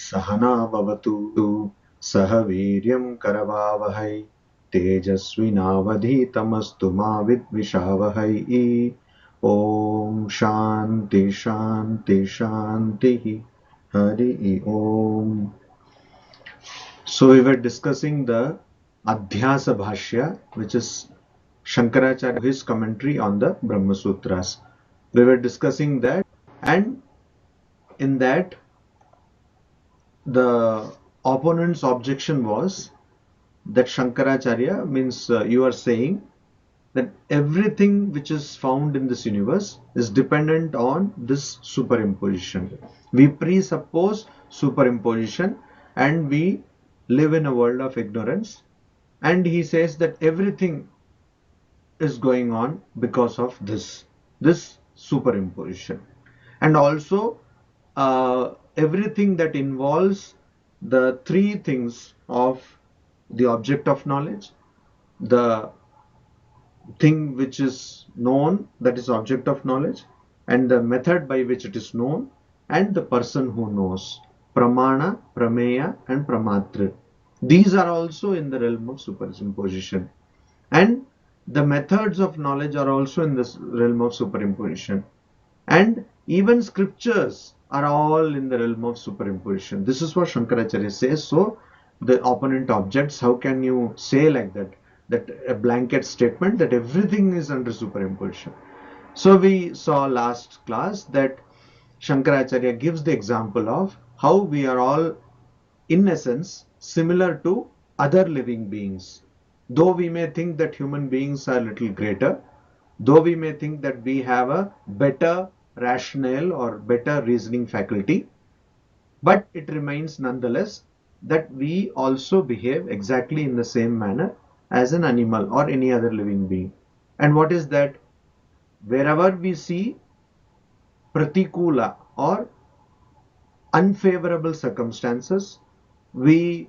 Sahana Bhavatu Saha Viryam Karavavahai Tejasvinavadhitamastu ma vidvishavahai. Om Shanti Shanti Shanti Hari Om. So we were discussing the Adhyasa Bhashya, which is Shankaracharya, his commentary on the Brahma Sutras. We were discussing that, and in that the opponent's objection was that Shankaracharya means you are saying that everything which is found in this universe is dependent on this superimposition. We presuppose superimposition and we live in a world of ignorance. And he says that everything is going on because of this superimposition. And also everything that involves the three things of the object of knowledge, the thing which is known, that is object of knowledge, and the method by which it is known, and the person who knows, pramana, prameya, and pramatra. These are also in the realm of superimposition, and the methods of knowledge are also in this realm of superimposition, and even scriptures are all in the realm of superimposition. This is what Shankaracharya says. So the opponent objects, how can you say like that a blanket statement that everything is under superimposition? So we saw last class that Shankaracharya gives the example of how we are all in essence similar to other living beings. Though we may think that human beings are a little greater, though we may think that we have a better rationale or better reasoning faculty, but it remains nonetheless that we also behave exactly in the same manner as an animal or any other living being. And what is that? Wherever we see pratikula or unfavorable circumstances, we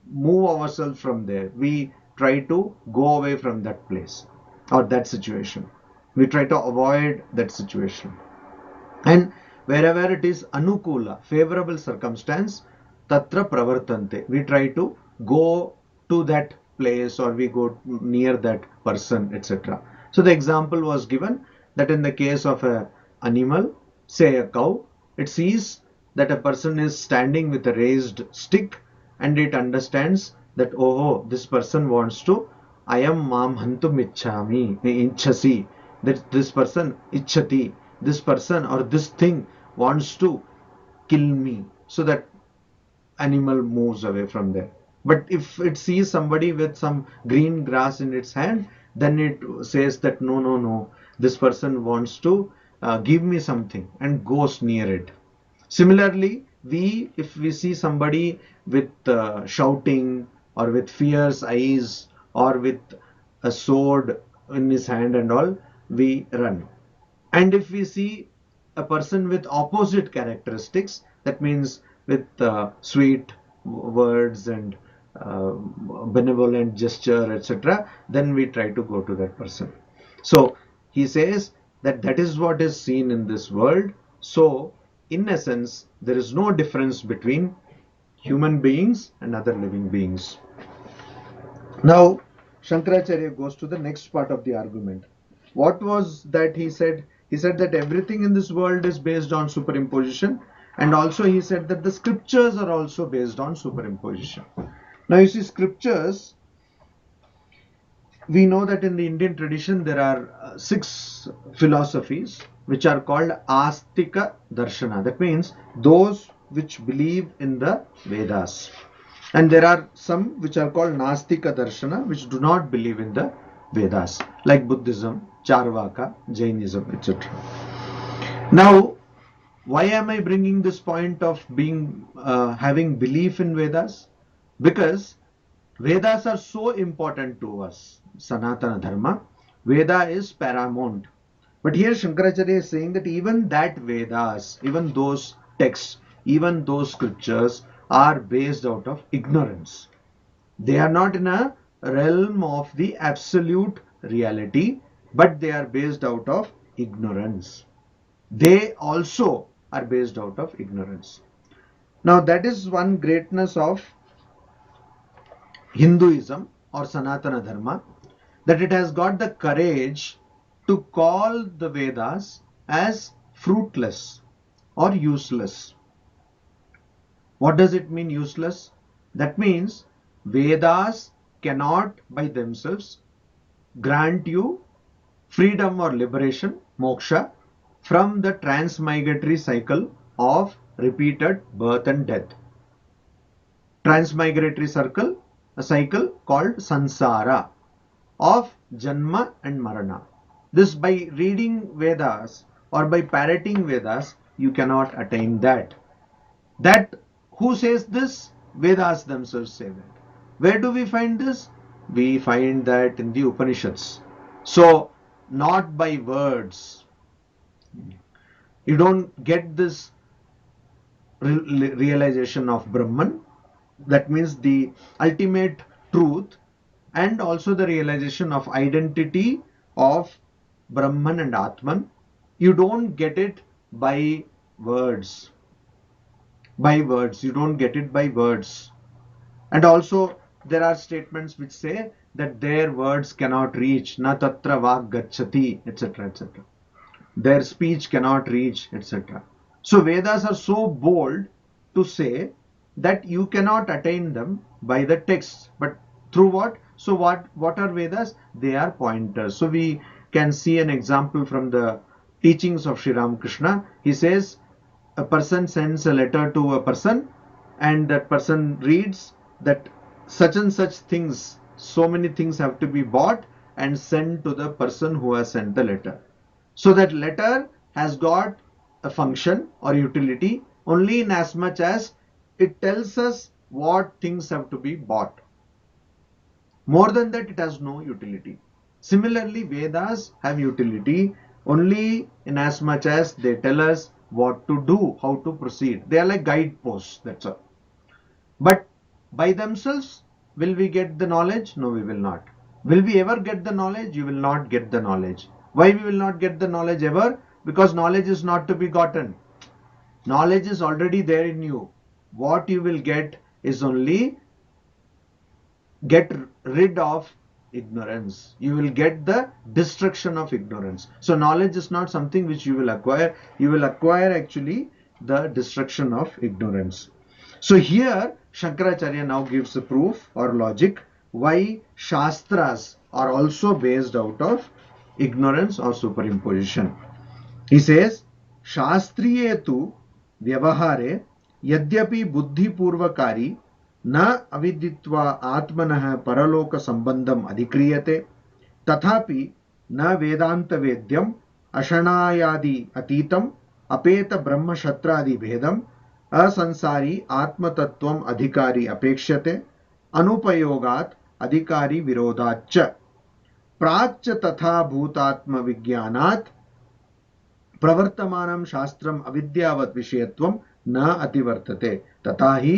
move ourselves from there. We try to go away from that place or that situation. We try to avoid that situation. And wherever it is anukula, favorable circumstance, tatra pravartante, we try to go to that place or we go near that person, etc. So the example was given that in the case of an animal, say a cow, it sees that a person is standing with a raised stick and it understands that, oh, this person wants to, I am mam hantum ichhami, ichhasi, that this person ichhati, this person or this thing wants to kill me, so that animal moves away from there. But if it sees somebody with some green grass in its hand, then it says that no, this person wants to give me something and goes near it. Similarly, if we see somebody with shouting or with fierce eyes or with a sword in his hand and all, we run. And if we see a person with opposite characteristics, that means with sweet words and benevolent gesture, etc., then we try to go to that person. So he says that that is what is seen in this world. So in essence, there is no difference between human beings and other living beings. Now, Shankaracharya goes to the next part of the argument. What was that he said? He said that everything in this world is based on superimposition, and also he said that the scriptures are also based on superimposition. Now you see, scriptures, we know that in the Indian tradition there are 6 philosophies which are called Astika Darshana. That means those which believe in the Vedas. And there are some which are called Nastika Darshana, which do not believe in the Vedas, like Buddhism, Charvaka, Jainism, etc. Now, why am I bringing this point of being having belief in Vedas? Because Vedas are so important to us, Sanatana Dharma. Veda is paramount. But here Shankaracharya is saying that even that Vedas, even those texts, even those scriptures are based out of ignorance. They are not in a realm of the absolute reality, but they are based out of ignorance. They also are based out of ignorance. Now that is one greatness of Hinduism or Sanatana Dharma, that it has got the courage to call the Vedas as fruitless or useless. What does it mean, useless? That means Vedas cannot by themselves grant you freedom or liberation, moksha, from the transmigratory cycle of repeated birth and death. Transmigratory circle, a cycle called sansara of janma and marana. This, by reading Vedas or by parroting Vedas, you cannot attain that. That, who says this? Vedas themselves say that. Where do we find this? We find that in the Upanishads. So, not by words. You don't get this realization of Brahman. That means the ultimate truth, and also the realization of identity of Brahman and Atman. You don't get it by words. You don't get it by words. And also there are statements which say that their words cannot reach, na tatra vak gacchati, etc., etc. Their speech cannot reach, etc. So Vedas are so bold to say that you cannot attain them by the texts, but through what? So what are Vedas? They are pointers. So we can see an example from the teachings of Sri Ramakrishna. He says a person sends a letter to a person, and that person reads that such and such things, so many things have to be bought and sent to the person who has sent the letter. So that letter has got a function or utility only in as much as it tells us what things have to be bought. More than that, it has no utility. Similarly, Vedas have utility only in as much as they tell us what to do, how to proceed. They are like guideposts, that's all. But by themselves, will we get the knowledge? No, we will not. Will we ever get the knowledge? You will not get the knowledge. Why we will not get the knowledge ever? Because knowledge is not to be gotten. Knowledge is already there in you. What you will get is only get rid of ignorance. You will get the destruction of ignorance. So knowledge is not something which you will acquire. You will acquire actually the destruction of ignorance. So here Shankaracharya now gives a proof or logic why Shastras are also based out of ignorance or superimposition. He says, Shastriye tu vyavahare yadyapi buddhi purvakari na aviditva atmanah paraloka sambandham adhikriyate tathapi na vedanta vedyam ashanayadi atitam apeta brahma shatradi bhedam asansari atmatattvam adhikari apekshate anupayogat adhikari virodhacha प्राच्य तथा भूतात्म विज्ञानात् प्रवर्तमानं शास्त्रम अविद्यावत् विषयत्वं न अतिवर्तते तथा हि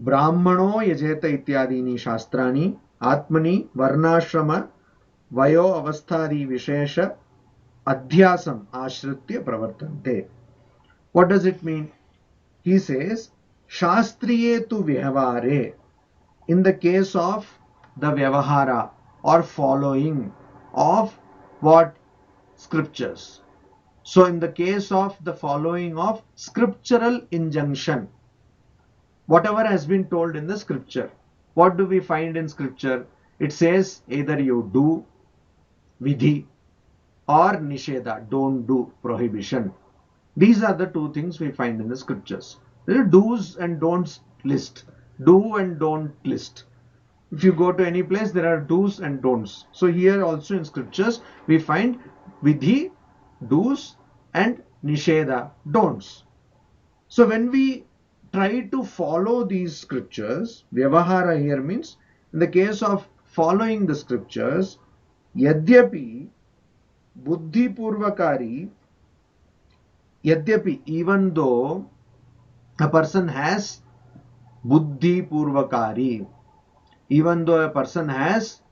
ब्राह्मणो यजेत इत्यादीनि शास्त्राणि आत्मनि वर्णाश्रम वयो अवस्थादि विशेष अध्यासम आश्रित्य प्रवर्तन्ते. What does it mean? He says, शास्त्रीये तु व्यवहारे, in the case of the vyavahara or following of what? Scriptures. So in the case of the following of scriptural injunction, whatever has been told in the scripture, what do we find in scripture? It says either you do, vidhi, or nisheda, don't do, prohibition. These are the two things we find in the scriptures. There are do's and don'ts list. Do and don't list. If you go to any place, there are do's and don'ts. So here also in scriptures, we find vidhi, do's, and nisheda, don'ts. So when we try to follow these scriptures, vyavahara here means, in the case of following the scriptures, yadyapi buddhi purvakari, yadyapi, even though a person has buddhi purvakari, even though a person has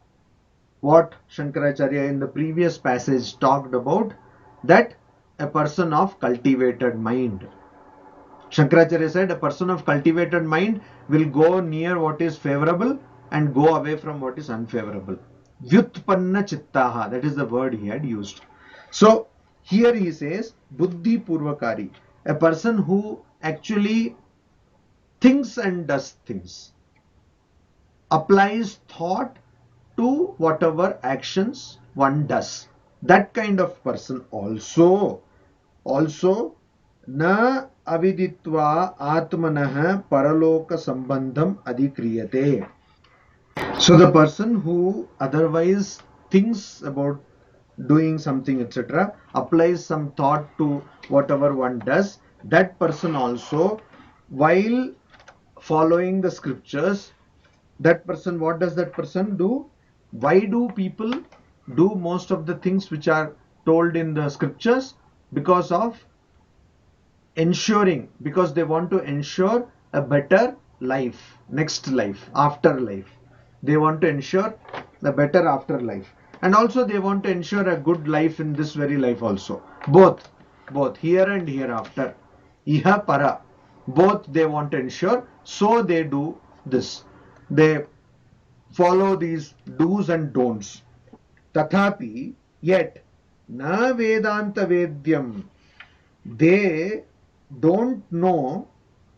what Shankaracharya in the previous passage talked about, that a person of cultivated mind. Shankaracharya said a person of cultivated mind will go near what is favorable and go away from what is unfavorable. Vyutpanna chittaha, that is the word he had used. So here he says buddhi purvakari, a person who actually thinks and does things, applies thought to whatever actions one does. That kind of person also na aviditva atmanah paraloka sambandham adhikriyate. So the person who otherwise thinks about doing something, etc., applies some thought to whatever one does, that person also, while following the scriptures, that person, what does that person do? Why do people do most of the things which are told in the scriptures? Because they want to ensure a better life, next life, afterlife. They want to ensure a better afterlife, and also they want to ensure a good life in this very life also. Both here and hereafter, iha para, both they want to ensure. So they do this. They follow these do's and don'ts. Tathapi, yet na Vedanta Vedyam, they don't know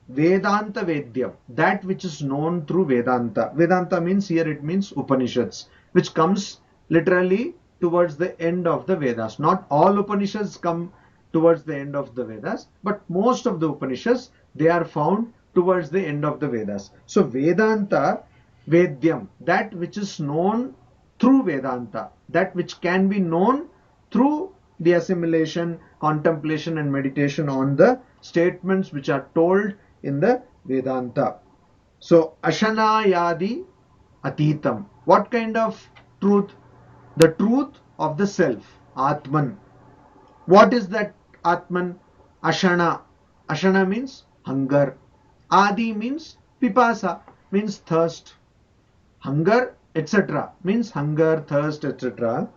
Vedanta Vedyam, that which is known through Vedanta. Vedanta means, here it means Upanishads, which comes literally towards the end of the Vedas. Not all Upanishads come towards the end of the Vedas, but most of the Upanishads, they are found towards the end of the Vedas. So Vedanta Vedyam, that which is known through Vedanta, that which can be known through the assimilation, contemplation and meditation on the statements which are told in the Vedanta. So Ashanayadi Atitam. What kind of truth? The truth of the self, Atman. What is that Atman? Ashana. Ashana means hunger. Adi means pipasa, means thirst. Hunger, etc. means hunger, thirst, etc.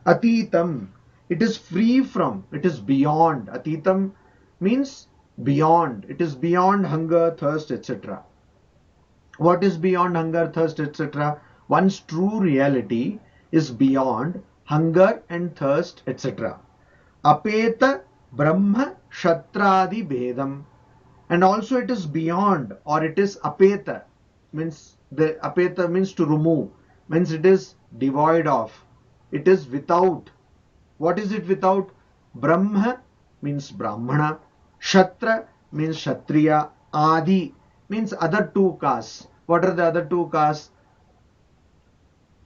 Atitam, it is free from, it is beyond. Atitam means beyond. It is beyond hunger, thirst, etc. What is beyond hunger, thirst, etc.? One's true reality is beyond hunger and thirst, etc. Apeta Brahma Shatradi Bedam. And also it is beyond, or it is apeta, means the apeta means to remove, means it is devoid of, it is without. What is it without? Brahma means Brahmana, Shatra means Kshatriya, Adi means other two castes. What are the other two castes?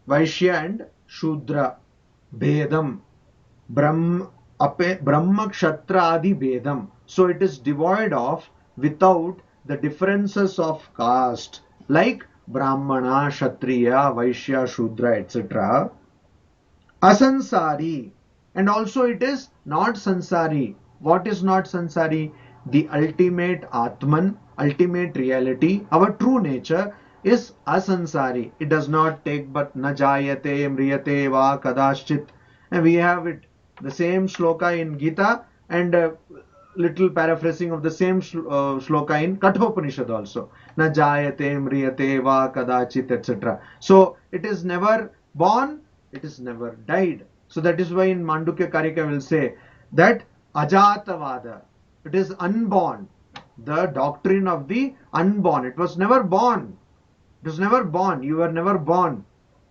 Vaishya and Shudra. Bedam, Brahma Kshatra Adi Bedam. So it is devoid of, without the differences of caste, like Brahmana, Kshatriya, Vaishya, Shudra, etc. Asansari, and also it is not sansari. What is not sansari? The ultimate Atman, ultimate reality, our true nature is asansari. It does not take but na jayate mriyate va kadaschit. And we have it, the same shloka in Gita, and little paraphrasing of the same shloka in Kathopanishad also. Na jayate mriyate va kadachit, etc. So it is never born, it is never died. So that is why in Mandukya Karika will say that Ajatavada, it is unborn, the doctrine of the unborn. It was never born. It was never born. You were never born.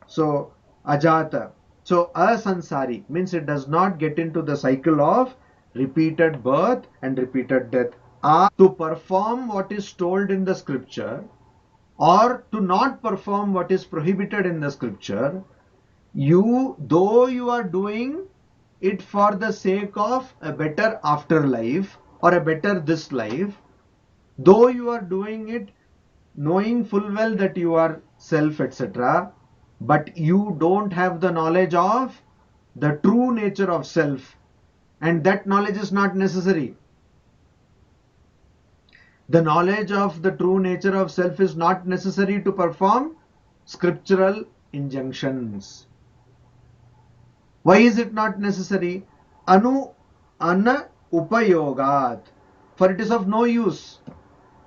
So Ajata. So asansari means it does not get into the cycle of repeated birth and repeated death. To perform what is told in the scripture, or to not perform what is prohibited in the scripture, though you are doing it for the sake of a better afterlife or a better this life, though you are doing it knowing full well that you are self, etc., but you don't have the knowledge of the true nature of self, and that knowledge is not necessary. The knowledge of the true nature of self is not necessary to perform scriptural injunctions. Why is it not necessary? Ana upayogat. for it is of no use.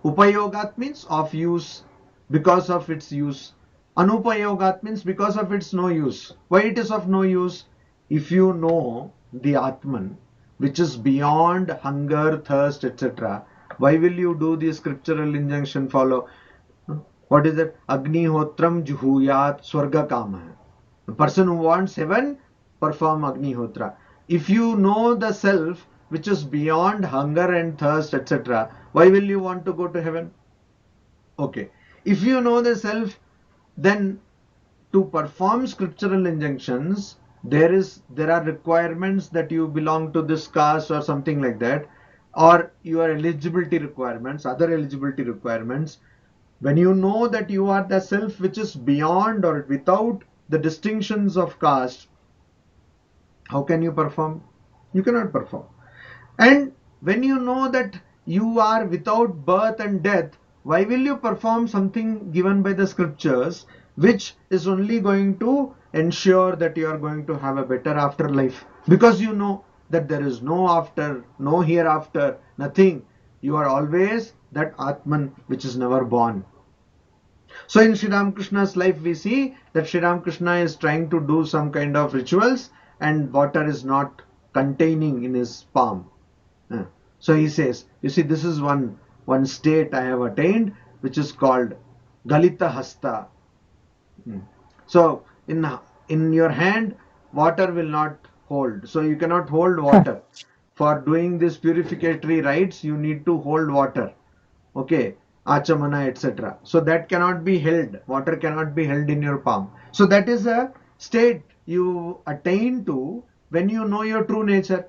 Upayogat means of use, because of its use. Anupayogat means because of its no use. Why it is of no use? If you know the Atman, which is beyond hunger, thirst, etc., why will you do the scriptural injunction follow? What is it? Agnihotram juhuyat swarga kama. The person who wants heaven, perform Agnihotra. If you know the self, which is beyond hunger and thirst, etc., why will you want to go to heaven? Okay. If you know the self, then to perform scriptural injunctions, there are requirements that you belong to this caste or something like that, or your eligibility requirements, other eligibility requirements. When you know that you are the self which is beyond or without the distinctions of caste, how can you perform? You cannot perform. And when you know that you are without birth and death, why will you perform something given by the scriptures which is only going to ensure that you are going to have a better afterlife? Because you know that there is no after, no hereafter, nothing. You are always that Atman which is never born. So in Sri Ramakrishna's life, we see that Sri Ramakrishna is trying to do some kind of rituals and water is not containing in his palm. So he says, you see, this is one state I have attained, which is called Galita Hasta. So in your hand, water will not hold. So you cannot hold water. For doing this purificatory rites, you need to hold water. Okay, achamana, etc. So that cannot be held. Water cannot be held in your palm. So that is a state you attain to when you know your true nature.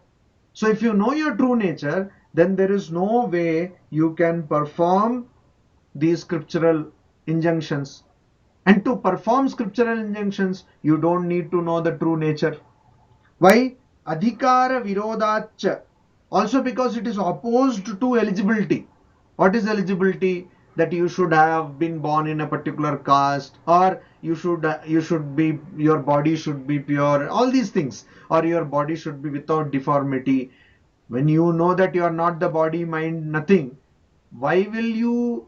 So if you know your true nature, then there is no way you can perform these scriptural injunctions. And to perform scriptural injunctions, you don't need to know the true nature. Why? Adhikara virodhacha. Also because it is opposed to eligibility. What is eligibility? That you should have been born in a particular caste, or your body should be pure, all these things, or your body should be without deformity. When you know that you are not the body, mind, nothing, why will you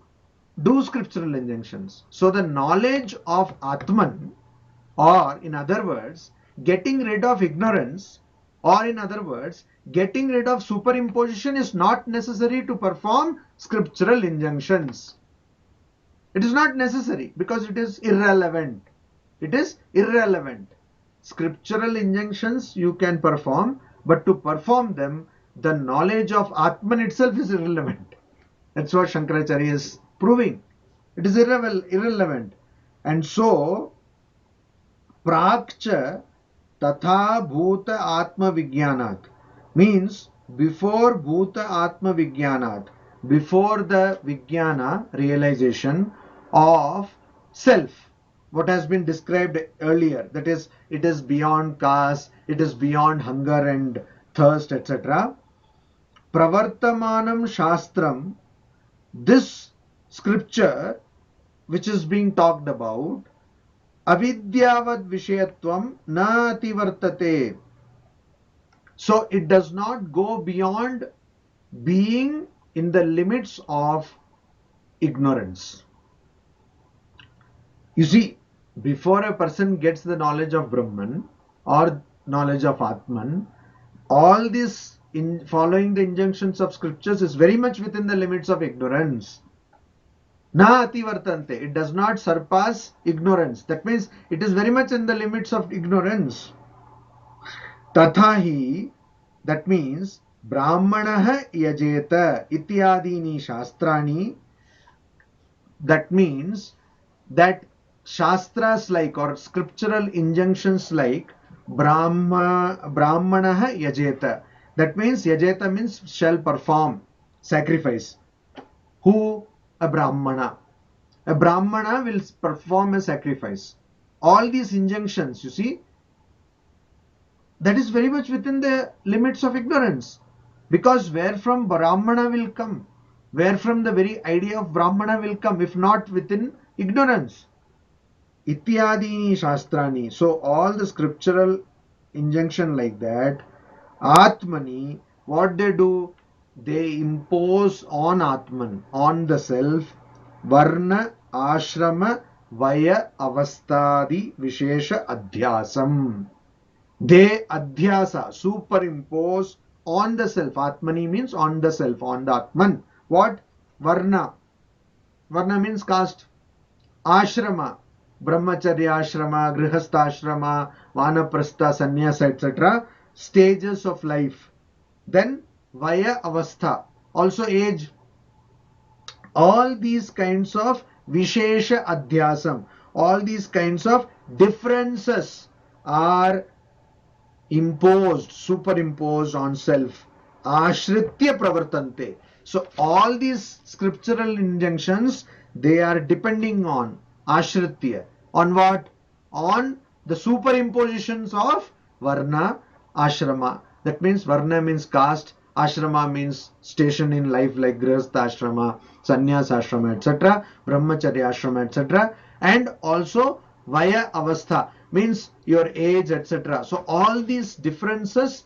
do scriptural injunctions? So the knowledge of Atman, or in other words, getting rid of ignorance, or in other words, getting rid of superimposition is not necessary to perform scriptural injunctions. It is not necessary because it is irrelevant. It is irrelevant. Scriptural injunctions you can perform, but to perform them, the knowledge of Atman itself is irrelevant. That's what Shankaracharya is proving. It is irrelevant. And so, prakcha tatha bhuta atma vijnanat means before bhuta atma vijnanat, before the vijnana realization of self, what has been described earlier, that is, it is beyond caste, it is beyond hunger and thirst, etc. Pravartamanam shastram, this scripture which is being talked about, avidyavad vishayatvam na ativartate. So it does not go beyond being in the limits of ignorance. You see, before a person gets the knowledge of Brahman or knowledge of Atman, all this in following the injunctions of scriptures is very much within the limits of ignorance. Na ativartante, it does not surpass ignorance. That means it is very much in the limits of ignorance. Tathahi, that means Brahmanah yajeta ityadini shastrani. That means that shastras like, or scriptural injunctions like Brahmanah yajeta. That means yajeta means shall perform sacrifice. Who? A Brahmana. A Brahmana will perform a sacrifice. All these injunctions, you see, that is very much within the limits of ignorance. Because where from Brahmana will come? Where from the very idea of Brahmana will come, if not within ignorance? Ityadini shastrani. So all the scriptural injunction like that, Atmani, what they do? they impose on Atman, on the self, Varna, Ashrama, Vaya, Avastadi, Vishesha, Adhyasam. They adhyasa, superimpose on the self. Atmani means on the self, on the Atman. What? Varna. Varna means caste. Ashrama. Brahmacharya ashrama, Grihastha ashrama, Vanaprastha, Sannyasa, etc. Stages of life. Then Vaya Avastha. Also age. All these kinds of Vishesha Adhyasam. All these kinds of differences are imposed, superimposed on self. Ashritya pravartante. So all these scriptural injunctions, they are depending on ashritya. On what? On the superimpositions of varna, ashrama. That means varna means caste, ashrama means station in life like grihastha ashrama, sannyas ashrama, etc., brahmacharya ashrama, etc., and also vaya avastha means your age, etc. So all these differences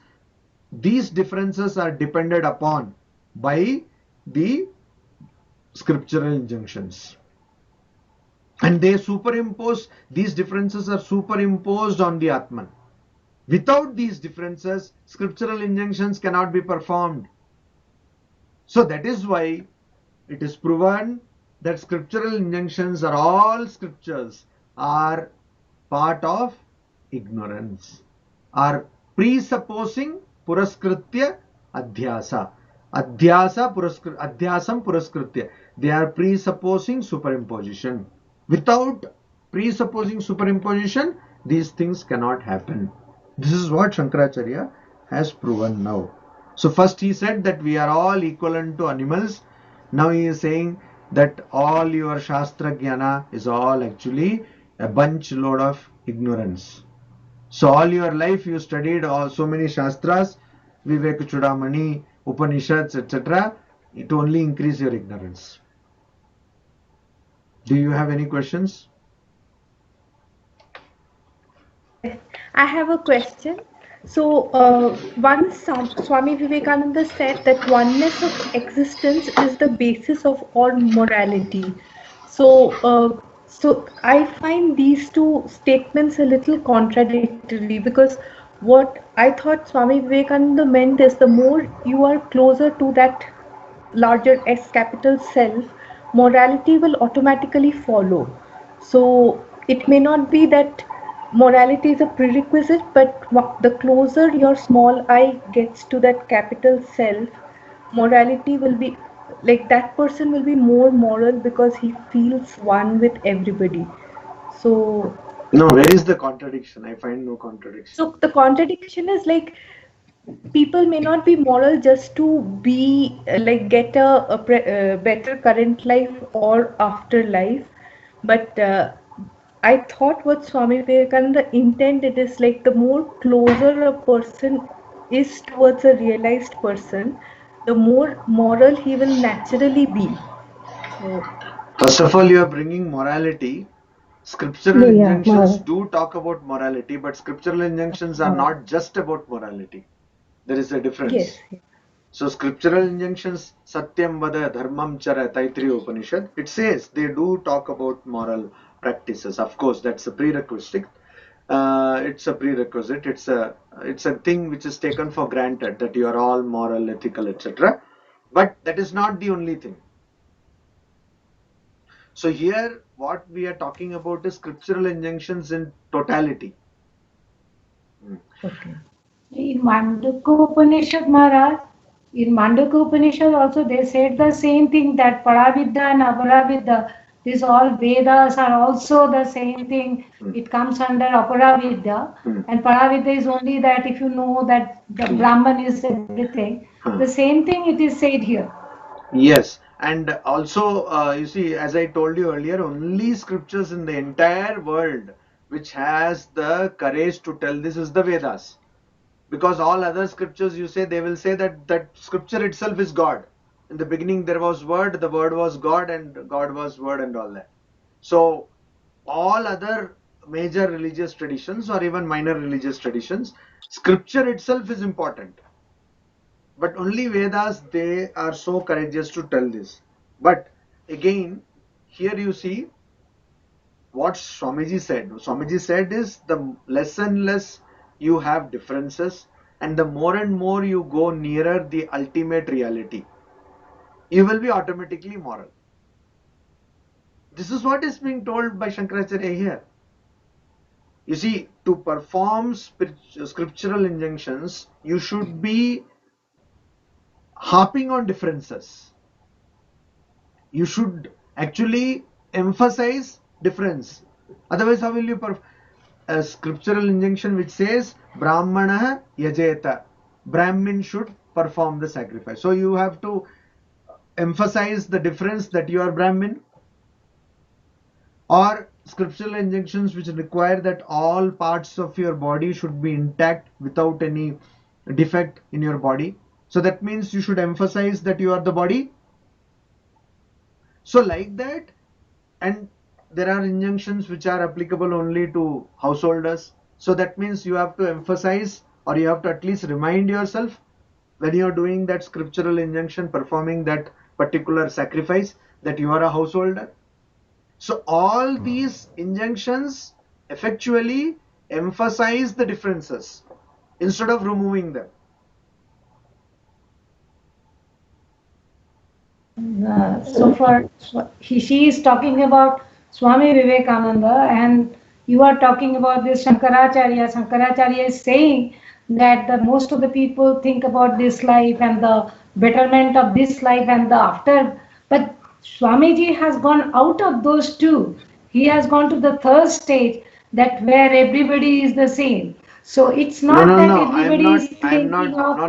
are depended upon by the scriptural injunctions, and these differences are superimposed on the Atman. Without these differences, scriptural injunctions cannot be performed. So that is why it is proven that scriptural injunctions are all scriptures are part of ignorance, are presupposing puraskritya adhyasa. Adhyasam puraskritya. They are presupposing superimposition. Without presupposing superimposition, these things cannot happen. This is what Shankaracharya has proven now. So first he said that we are all equivalent to animals. Now he is saying that all your Shastra Jnana is all actually a bunch load of ignorance. So all your life you studied so many Shastras, Vivek Chudamani, Upanishads, etc. It only increase your ignorance. Do you have any questions? Yes, I have a question. So, once Swami Vivekananda said that oneness of existence is the basis of all morality. So I find these two statements a little contradictory, because what I thought Swami Vivekananda meant is the more you are closer to that larger S capital self, morality will automatically follow. So it may not be that morality is a prerequisite, but the closer your small I gets to that capital self, morality will be like that person will be more moral because he feels one with everybody. So, No, where is the contradiction? I find no contradiction. so the contradiction is like people may not be moral just to be like get a better current life or afterlife, but I thought what Swami Vivekananda intended is like the more closer a person is towards a realized person, the more moral he will naturally be. So, First of all, you are bringing morality. Scriptural injunctions do talk about morality, but scriptural injunctions are not just about morality. There is a difference. yes, So scriptural injunctions, Satyam Vada Dharmam Chara, Taittiriya Upanishad, it says they do talk about moral practices. Of course, that's a prerequisite. It's a prerequisite. It's a thing which is taken for granted that you are all moral, ethical, etc. But that is not the only thing. So here, what we are talking about is scriptural injunctions in totality. okay. In Mandukya Upanishad, Maharaj, in Mandukya Upanishad also they said the same thing, that Paravidya and Aparavidya, these all Vedas are also the same thing. It comes under Aparavidya, and Paravidya is only that if you know that the Brahman is everything. The same thing it is said here. Yes, and also you see, as I told you earlier, only scriptures in the entire world which has the courage to tell this is the Vedas. Because all other scriptures, you say, they will say that scripture itself is God. In the beginning there was word, the word was God, and God was word, and all that. So all other major religious traditions or even minor religious traditions, scripture itself is important. But only Vedas, they are so courageous to tell this. But again, here you see what Swamiji said. Swamiji said is the less and less you have differences, and the more and more you go nearer the ultimate reality, you will be automatically moral. This is what is being told by Shankaracharya here. You see, to perform scriptural injunctions, you should be harping on differences. You should actually emphasize difference. Otherwise, how will you perform a scriptural injunction which says Brahmana yajeta? Brahmin should perform the sacrifice. So you have to emphasize the difference that you are Brahmin, or scriptural injunctions which require that all parts of your body should be intact without any defect in your body. So that means you should emphasize that you are the body. So like that, and there are injunctions which are applicable only to householders. So that means you have to emphasize, or you have to at least remind yourself when you are doing that scriptural injunction, performing that particular sacrifice, that you are a householder. So all these injunctions effectually emphasize the differences instead of removing them. She is talking about Swami Vivekananda, and you are talking about this Shankaracharya. Shankaracharya is saying that the most of the people think about this life and the betterment of this life and the after. But Swamiji has gone out of those two. He has gone to the third stage, that where everybody is the same. So it's not that everybody is thinking of.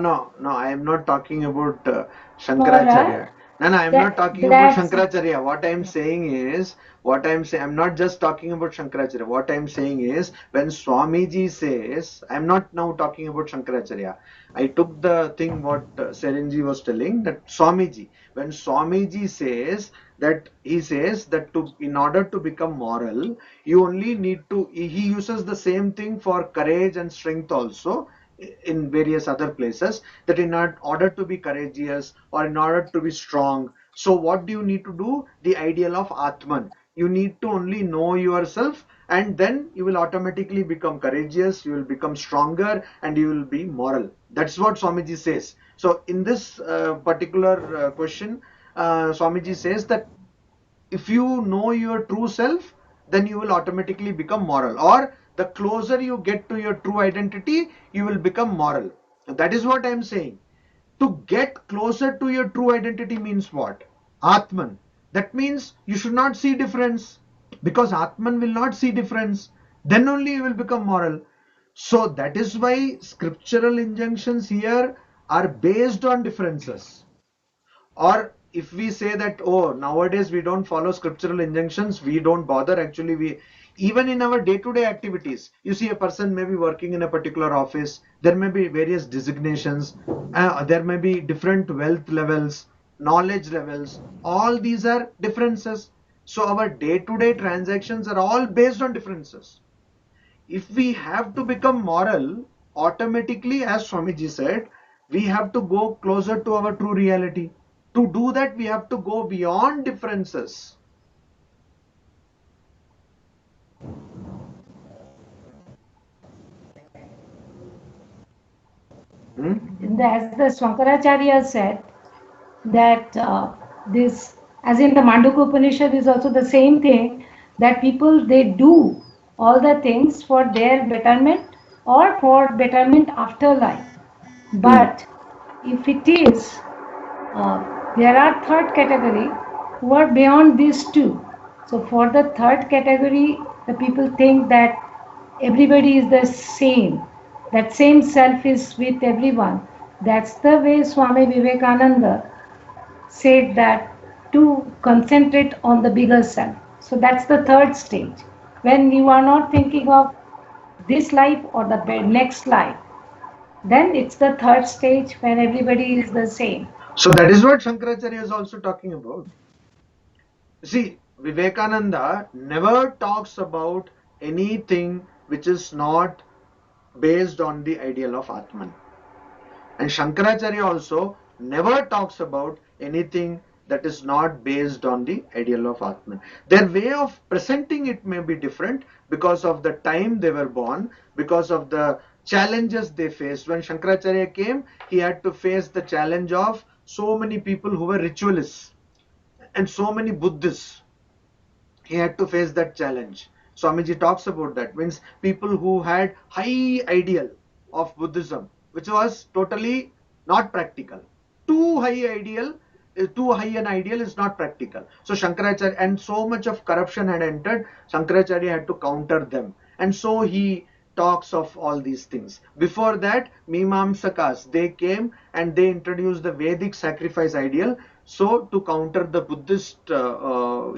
I am not talking about Alright. Shankaracharya. No, I am not talking about Shankaracharya. What I am saying is, I'm not just talking about Shankaracharya. What I am saying is, when Swamiji says, I am not now talking about Shankaracharya. I took the thing what Serenji was telling, that Swamiji, when Swamiji says that, he says that in order to become moral, you only need to, he uses the same thing for courage and strength also in various other places, that in order to be courageous or in order to be strong, so what do you need to do? The ideal of Atman. You need to only know yourself, and then you will automatically become courageous, you will become stronger, and you will be moral. That's what Swamiji says. So in this particular question, Swamiji says that if you know your true self, then you will automatically become moral, or the closer you get to your true identity, you will become moral. That is what I am saying. To get closer to your true identity means what? Atman. That means you should not see difference, because Atman will not see difference. Then only you will become moral. So that is why scriptural injunctions here are based on differences. Or if we say that, oh, nowadays we don't follow scriptural injunctions, we don't bother, actually we, even in our day-to-day activities, you see a person may be working in a particular office, there may be various designations, there may be different wealth levels, knowledge levels, all these are differences. So our day-to-day transactions are all based on differences. If we have to become moral, automatically, as Swamiji said, we have to go closer to our true reality. To do that, we have to go beyond differences. As the Shankaracharya said, that this, as in the Mandukya Upanishad, is also the same thing, that people, they do all the things for their betterment or for betterment after life. But if it is, there are third category who are beyond these two. So for the third category, the people think that everybody is the same, that same self is with everyone. That's the way Swami Vivekananda said that to concentrate on the bigger self. So that's the third stage. When you are not thinking of this life or the next life, then it's the third stage when everybody is the same. So that is what Shankaracharya is also talking about. See, Vivekananda never talks about anything which is not based on the ideal of Atman. And Shankaracharya also never talks about anything that is not based on the ideal of Atman. Their way of presenting it may be different because of the time they were born, because of the challenges they faced. When Shankaracharya came, he had to face the challenge of so many people who were ritualists and so many Buddhists. He had to face that challenge. Swamiji talks about that. Means people who had high ideal of Buddhism, which was totally not practical. Too high ideal, too high an ideal is not practical. So Shankaracharya, and so much of corruption had entered, Shankaracharya had to counter them. And so he talks of all these things. Before that, Mimamsakas, they came and they introduced the Vedic sacrifice ideal, so to counter the Buddhist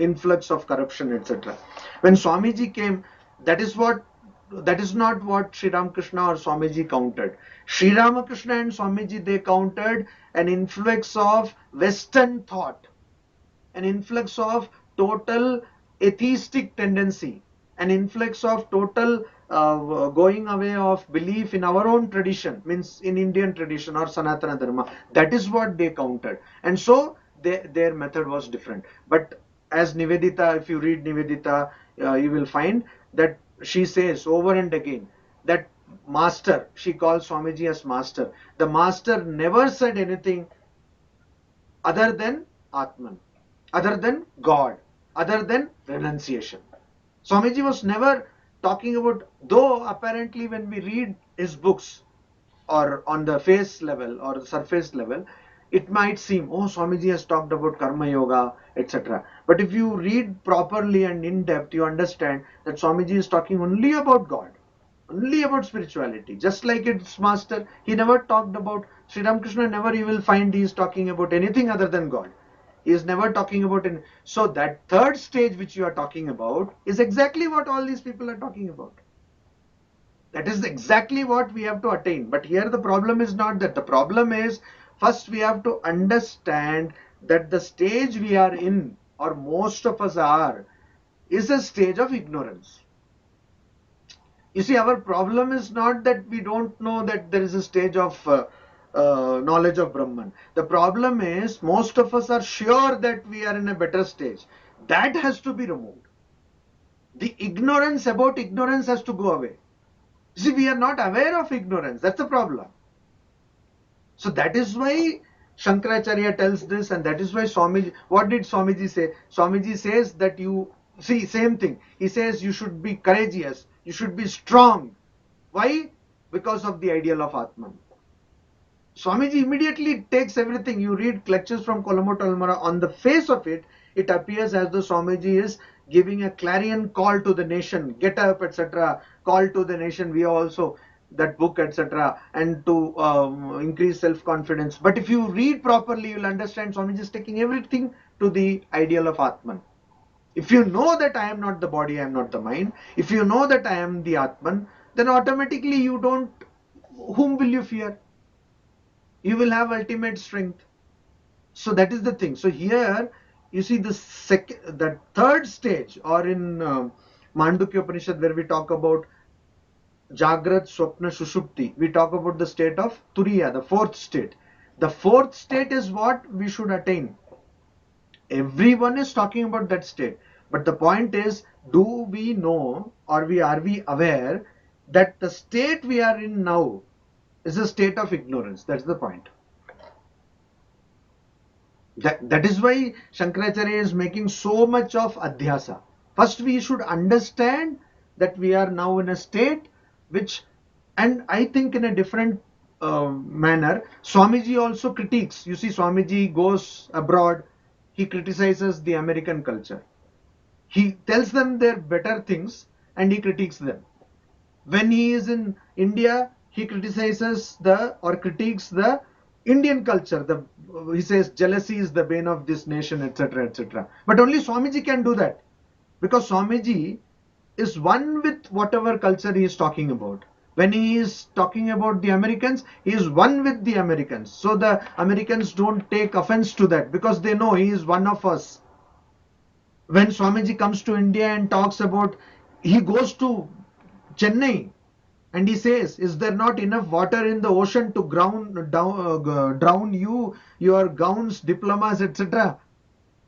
influx of corruption, etc. When Swamiji came, that is not what Sri Ramakrishna or Swamiji countered. Sri Ramakrishna and Swamiji, they countered an influx of Western thought, an influx of total atheistic tendency, an influx of total going away of belief in our own tradition, means in Indian tradition or Sanatana Dharma. That is what they countered. And so their method was different. But as Nivedita, if you read Nivedita, you will find that she says over and again that master, she calls Swamiji as master. The master never said anything other than Atman, other than God, other than renunciation. Swamiji was never talking about, though apparently when we read his books or on the face level or the surface level, it might seem, oh, Swamiji has talked about karma yoga, etc. But if you read properly and in depth, you understand that Swamiji is talking only about God, only about spirituality. Just like its master, he never talked about, Sri Ramakrishna never you will find he is talking about anything other than God. He is never talking about any. So that third stage which you are talking about is exactly what all these people are talking about. That is exactly what we have to attain. But here the problem is not that. The problem is, first we have to understand that the stage we are in, or most of us are, is a stage of ignorance. You see, our problem is not that we don't know that there is a stage of knowledge of Brahman. The problem is most of us are sure that we are in a better stage. That has to be removed. The ignorance about ignorance has to go away. You see, we are not aware of ignorance. That's the problem. So that is why Shankaracharya tells this, and that is why Swamiji, what did Swamiji say? Swamiji says that you, see, same thing. He says you should be courageous, you should be strong. Why? Because of the ideal of Atman. Swamiji immediately takes everything. You read lectures from Colombo to Almora, on the face of it, it appears as though Swamiji is giving a clarion call to the nation, get up, etc. Call to the nation, we also, that book, etc. And to increase self-confidence. But if you read properly, you will understand Swamiji is taking everything to the ideal of Atman. If you know that I am not the body, I am not the mind, if you know that I am the Atman, then automatically you don't, whom will you fear? You will have ultimate strength. So that is the thing. So here you see the third stage, or in Mandukya Upanishad, where we talk about Jagrat, Swapna, Shushupti, we talk about the state of Turiya, the fourth state. The fourth state is what we should attain. Everyone is talking about that state. But the point is, do we know, or are we aware that the state we are in now is a state of ignorance? That's the point. That is why Shankaracharya is making so much of adhyasa. First we should understand that we are now in a state which, and I think in a different manner, Swamiji also critiques. You see, Swamiji goes abroad, he criticizes the American culture. He tells them their better things and he critiques them. When he is in India, he criticizes critiques the Indian culture. He says jealousy is the bane of this nation, etc., etc. But only Swamiji can do that, because Swamiji is one with whatever culture he is talking about. When he is talking about the Americans, he is one with the Americans. So the Americans don't take offense to that, because they know he is one of us. When Swamiji comes to India and talks about, he goes to Chennai and he says, is there not enough water in the ocean to drown you, your gowns, diplomas, etc.?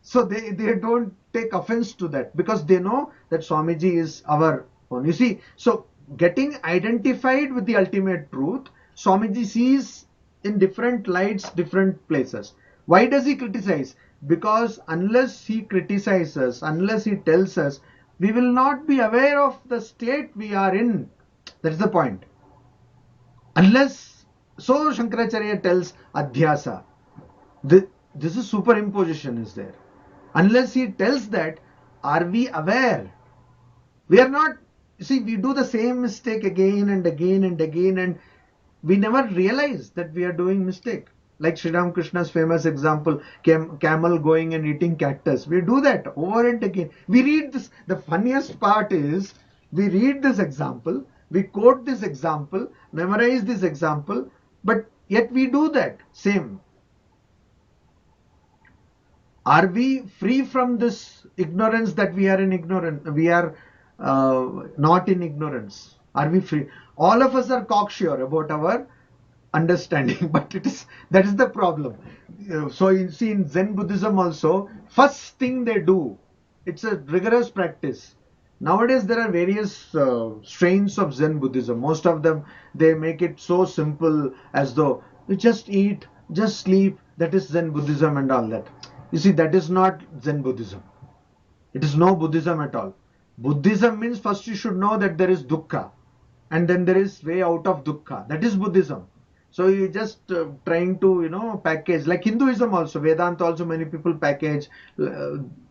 So they don't take offense to that, because they know that Swamiji is our own. You see, so getting identified with the ultimate truth, Swamiji sees in different lights, different places. Why does he criticize? Because unless he criticizes, unless he tells us, we will not be aware of the state we are in. That's the point. Unless, so Shankaracharya tells Adhyasa, this is superimposition is there. Unless he tells that, are we aware? We are not. See, we do the same mistake again and again and again, and we never realize that we are doing mistake. Like Sri Ramakrishna's famous example, camel going and eating cactus. We do that over and again. We read this. The funniest part is, we read this example, we quote this example, memorize this example, but yet we do that same. Are we free from this ignorance that we are in ignorance? We are not in ignorance. Are we free? All of us are cocksure about our understanding, but that is the problem. So you see, in Zen Buddhism also, first thing they do, it's a rigorous practice. Nowadays there are various strains of Zen Buddhism. Most of them, they make it so simple, as though you just eat, just sleep, that is Zen Buddhism and all that. You see, that is not Zen Buddhism. It is no Buddhism at all. Buddhism means first you should know that there is dukkha, and then there is way out of dukkha. That is Buddhism. So you just trying to, package. Like Hinduism also, Vedanta also, many people package.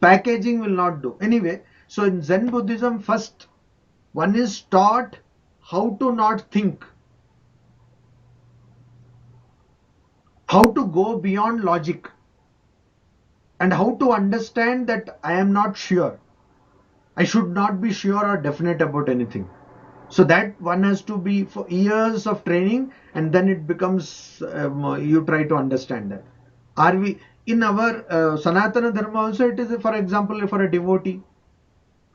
Packaging will not do. Anyway, so in Zen Buddhism, first one is taught how to not think. How to go beyond logic. And how to understand that I am not sure. I should not be sure or definite about anything. So that one has to be for years of training, and then it becomes, you try to understand that. Are we, in our Sanatana Dharma also, it is, for example, for a devotee,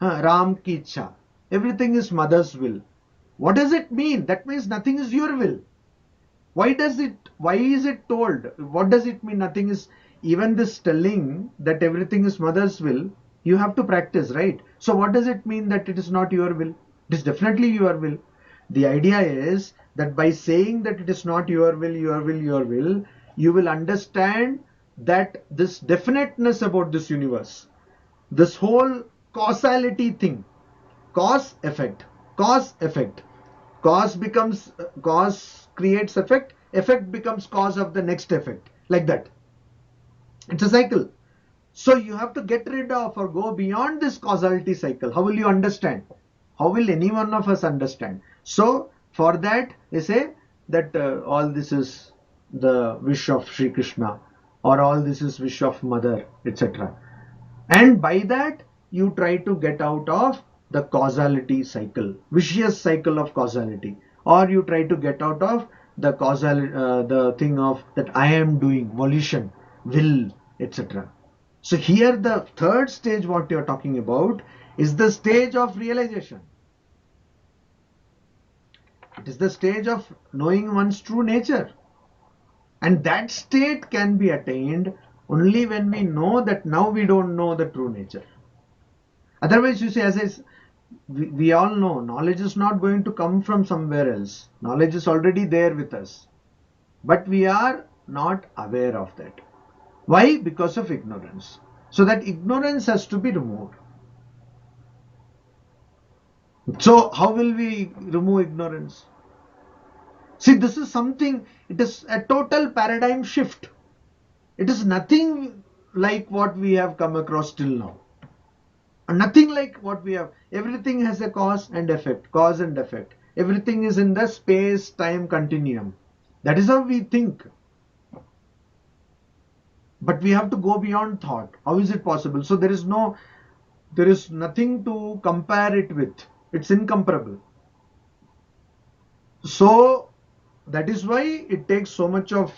Ram ki ichha. Everything is mother's will. What does it mean? That means nothing is your will. Why is it told? What does it mean? Nothing is, even this telling that everything is mother's will, you have to practice, right? So what does it mean that it is not your will? It is definitely your will. The idea is that by saying that it is not your will, you will understand that this definiteness about this universe, this whole causality thing, cause effect, cause creates effect, effect becomes cause of the next effect, like that. It's a cycle. So you have to get rid of or go beyond this causality cycle. How will you understand? How will any one of us understand? So for that, they say that all this is the wish of Sri Krishna, or all this is wish of mother, etc. And by that, you try to get out of the causality cycle, vicious cycle of causality, or you try to get out of the the thing of that I am doing, volition, will, etc. So here the third stage what you are talking about is the stage of realization. It is the stage of knowing one's true nature. And that state can be attained only when we know that now we don't know the true nature. Otherwise, you see, we all know, knowledge is not going to come from somewhere else. Knowledge is already there with us. But we are not aware of that. Why? Because of ignorance. So that ignorance has to be removed. So how will we remove ignorance? See, this is something, it is a total paradigm shift. It is nothing like what we have come across till now. Nothing like what we have. Everything has a cause and effect, cause and effect. Everything is in the space-time continuum. That is how we think. But we have to go beyond thought. How is it possible? So there is nothing to compare it with. It's incomparable. So that is why it takes so much of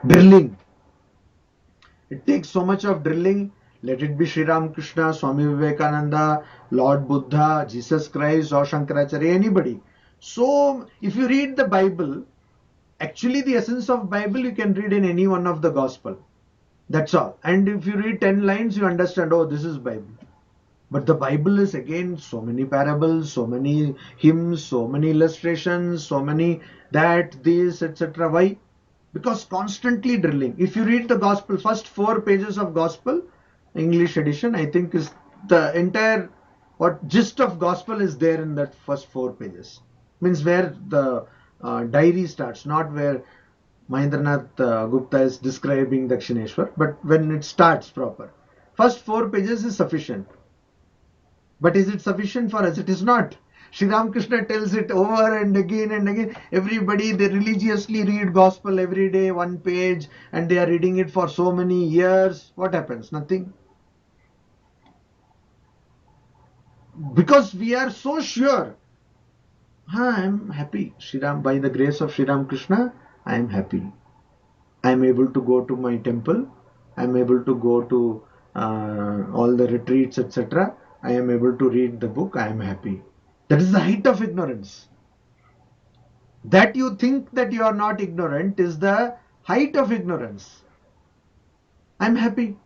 drilling. It takes so much of drilling. Let it be Sri Ramakrishna, Swami Vivekananda, Lord Buddha, Jesus Christ, or Shankaracharya, anybody. So if you read the Bible, actually the essence of Bible you can read in any one of the gospel. That's all. And if you read 10 lines, you understand, oh, this is Bible. But the Bible is again so many parables, so many hymns, so many illustrations, so many that, this, etc. Why? Because constantly drilling. If you read the gospel, first 4 pages of gospel, English edition, I think is the entire what gist of gospel is there in that first 4 pages. Means where the diary starts, not where Mahendranath Gupta is describing Dakshineshwar, but when it starts proper. First 4 pages is sufficient. But is it sufficient for us? It is not. Sri Ramakrishna tells it over and again and again. Everybody, they religiously read gospel every day, 1 page, and they are reading it for so many years. What happens? Nothing. Because we are so sure. I am happy. By the grace of Sri Ramakrishna, I am happy. I am able to go to my temple. I am able to go to all the retreats, etc. I am able to read the book. I am happy. That is the height of ignorance. That you think that you are not ignorant is the height of ignorance. I am happy.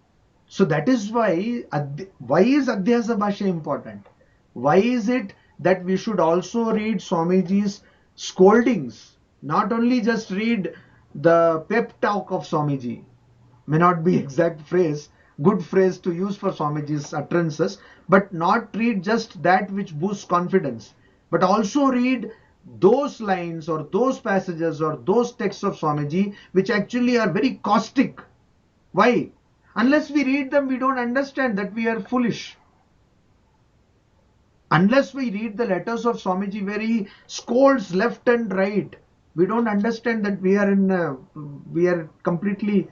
So that is why is Adhyasa Bhashya important? Why is it that we should also read Swamiji's scoldings? Not only just read the pep talk of Swamiji, may not be exact phrase, good phrase to use for Swamiji's utterances, but not read just that which boosts confidence, but also read those lines or those passages or those texts of Swamiji which actually are very caustic. Why? Unless we read them, we don't understand that we are foolish. Unless we read the letters of Swamiji where he scolds left and right, we don't understand that we are completely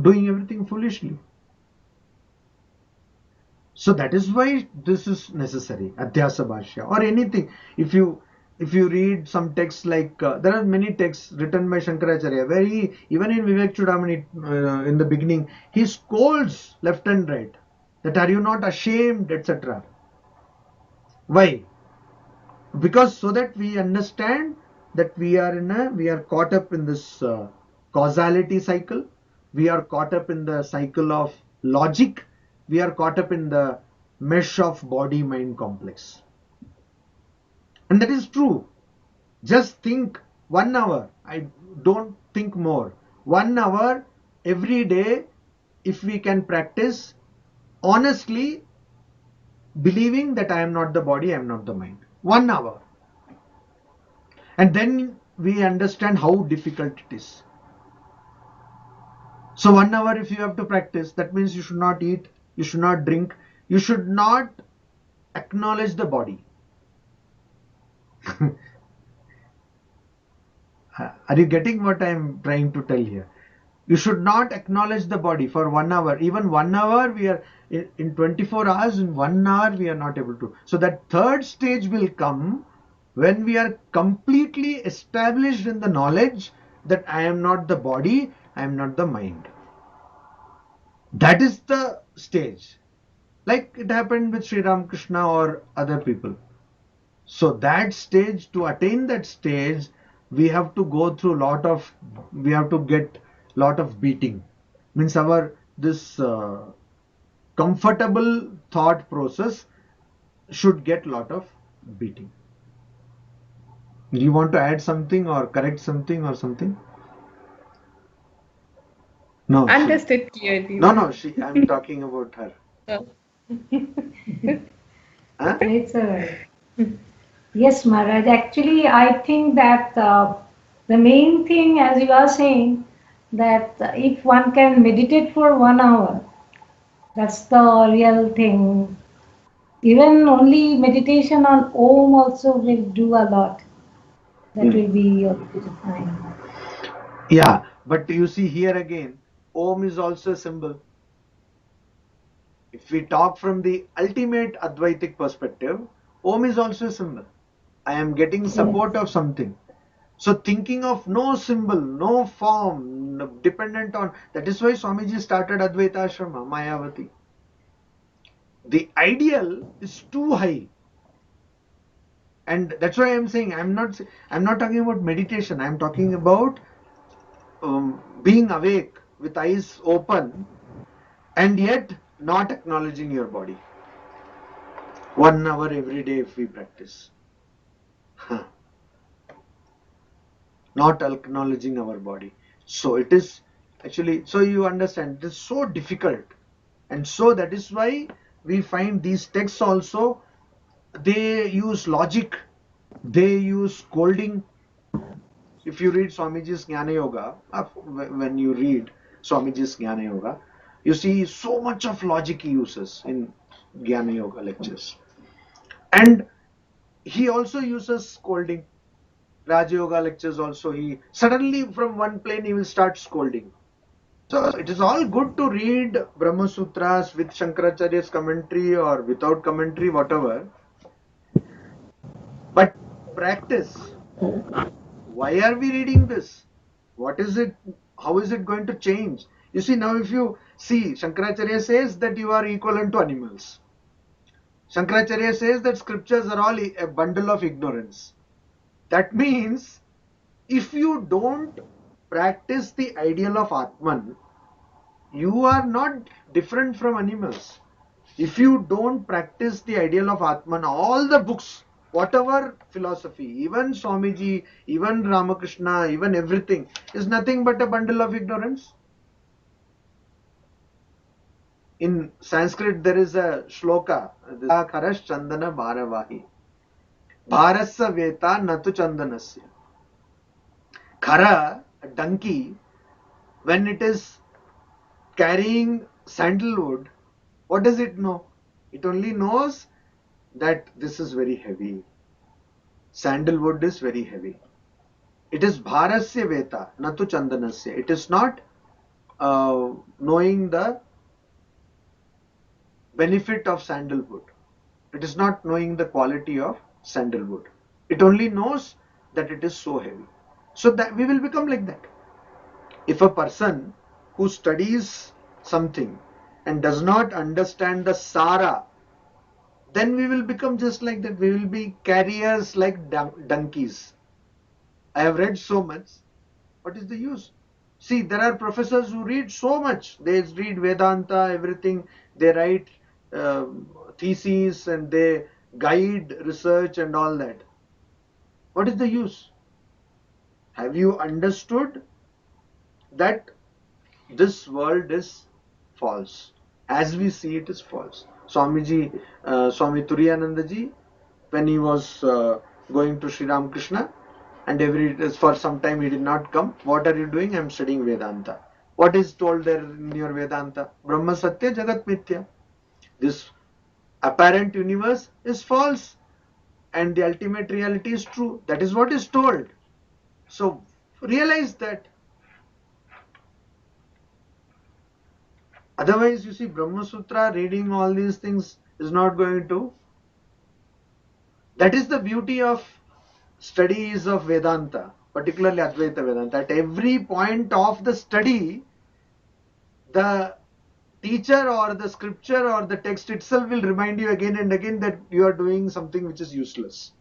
doing everything foolishly. So that is why this is necessary, Adhyasa Bhashya or anything. If you read some texts like, there are many texts written by Shankaracharya where he, even in Vivek Chudamani in the beginning, he scolds left and right. That are you not ashamed, etc. Why? Because so that we understand that we are caught up in this causality cycle. We are caught up in the cycle of logic. We are caught up in the mesh of body-mind complex. And that is true. Just think 1 hour. I don't think more. 1 hour every day, if we can practice honestly believing that I am not the body, I am not the mind. 1 hour. And then we understand how difficult it is. So 1 hour if you have to practice, that means you should not eat, you should not drink, you should not acknowledge the body. Are you getting what I am trying to tell here? You should not acknowledge the body for 1 hour. Even 1 hour, we are in 24 hours, in 1 hour, we are not able to. So that third stage will come when we are completely established in the knowledge that I am not the body, I am not the mind. That is the stage. Like it happened with Sri Ramakrishna or other people. So that stage, to attain that stage, we have to go through we have to get lot of beating. Means this comfortable thought process should get lot of beating. Do you want to add something or correct something or something? No. Understood clearly. No, I'm talking about her. Oh. Huh? It's yes, Maharaj. Actually, I think that the main thing, as you are saying, that if one can meditate for 1 hour, that's the real thing. Even only meditation on Om also will do a lot. That will be fine. Yeah, but you see here again, Om is also a symbol. If we talk from the ultimate Advaitic perspective, Om is also a symbol. I am getting support of something. So thinking of no symbol, no form, dependent on, that is why Swamiji started Advaita Ashrama, Mayavati. The ideal is too high. And that's why I'm saying I'm not talking about meditation. I'm talking about being awake with eyes open and yet not acknowledging your body. 1 hour every day if we practice. Not acknowledging our body. So it is actually, so you understand, it is so difficult. And so that is why we find these texts also, they use logic, they use scolding. If you read Swamiji's Jnana Yoga, when you read Swamiji's Jnana Yoga, you see so much of logic he uses in Jnana Yoga lectures. And he also uses scolding. Raja Yoga lectures also, he suddenly from one plane he will start scolding. So it is all good to read Brahma Sutras with Shankaracharya's commentary or without commentary, whatever. But practice. Why are we reading this? What is it? How is it going to change? You see, now if you see, Shankaracharya says that you are equivalent to animals. Shankaracharya says that scriptures are all a bundle of ignorance. That means if you don't practice the ideal of Atman, you are not different from animals. If you don't practice the ideal of Atman, all the books, whatever philosophy, even Swamiji, even Ramakrishna, even everything, is nothing but a bundle of ignorance. In Sanskrit, there is a shloka, Karash Chandana Bharavahi. Bharasya Veta Natu Chandanasya. Khara, a donkey, when it is carrying sandalwood, what does it know? It only knows that this is very heavy. Sandalwood is very heavy. It is bharasya veta, natu chandanasya. It is not knowing the benefit of sandalwood. It is not knowing the quality of sandalwood. It only knows that it is so heavy. So that we will become like that. If a person who studies something and does not understand the sara, then we will become just like that. We will be carriers like donkeys. I have read so much. What is the use? See, there are professors who read so much. They read Vedanta, everything. They write theses and they guide research and all that. What is the use? Have you understood that this world is false? As we see it is false. Swamiji, Swami Turiyanandaji, when he was going to Sri Ramakrishna, and for some time he did not come. What are you doing? I am studying Vedanta. What is told there in your Vedanta? Brahma Satya Jagat Mithya. This apparent universe is false and the ultimate reality is true. That is what is told. So realize that. Otherwise, you see, Brahma Sutra, reading all these things is not going to. That is the beauty of studies of Vedanta, particularly Advaita Vedanta. At every point of the study, the teacher or the scripture or the text itself will remind you again and again that you are doing something which is useless.